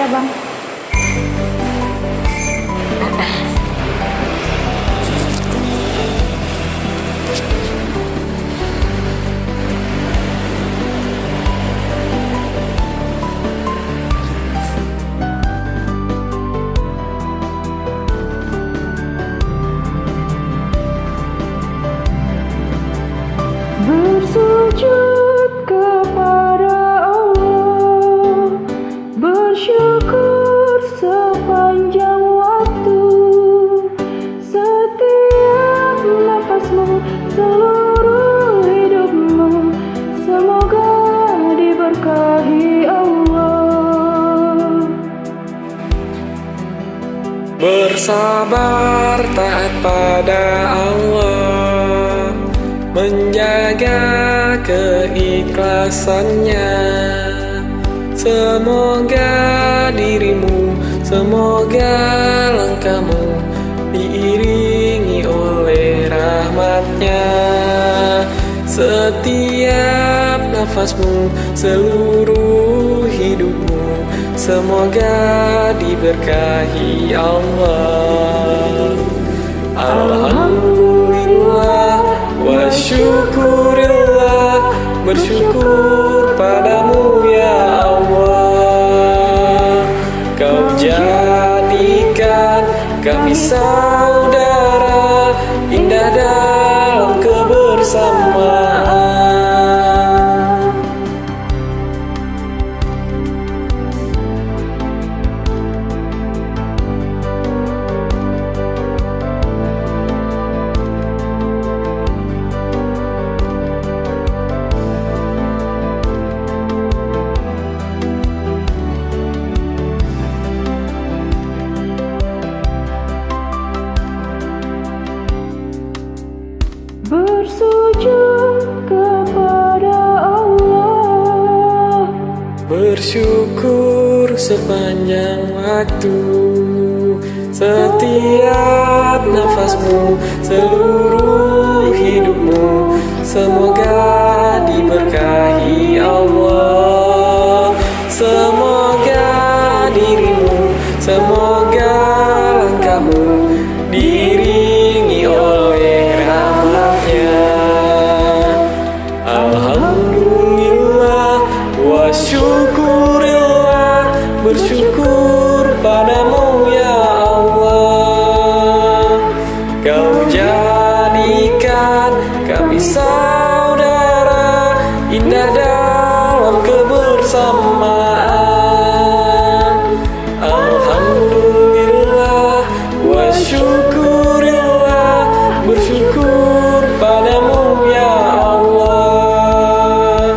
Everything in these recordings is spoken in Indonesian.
ya bang. Bersujud kepada Allah, bersyukur sepanjang waktu, setiap nafasmu, seluruh hidupmu, semoga diberkahi Allah. Bersabar taat pada Allah, menjaga keikhlasannya. Semoga dirimu, semoga langkahmu diiringi oleh rahmatnya. Setiap nafasmu, seluruh hidupmu, semoga diberkahi Allah. Alhamdulillah wa syukurillah, bersyukur padamu ya Allah. Kau jadikan kami saudara, indah dalam kebersamaan. Bersujud kepada Allah, bersyukur sepanjang waktu, setiap nafasmu, seluruh hidupmu, semoga diberkahi Allah. Semoga dirimu, semoga langkahmu diiringi oleh rahmatnya. Alhamdulillah wa syukurillah, bersyukur padamu ya Allah. Kau jadikan kami saudara, indah dalam kebersamaan. Alhamdulillah wa syukurillah, bersyukur padamu ya Allah.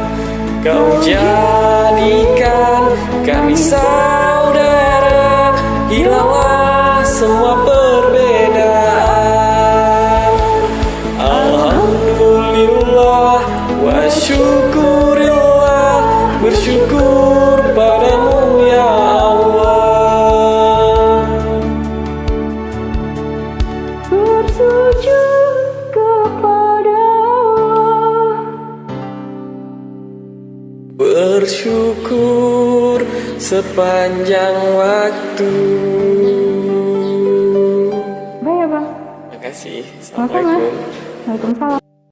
Kau jadikan kami saudara, hilanglah semua perbedaan. Alhamdulillah wa syukurillah, bersyukur padamu ya Allah. bersujud kepada Allah, bersyukur sepanjang waktu. baik ya bang. Terima kasih. Sama-sama. Assalamualaikum. Waalaikumsalam.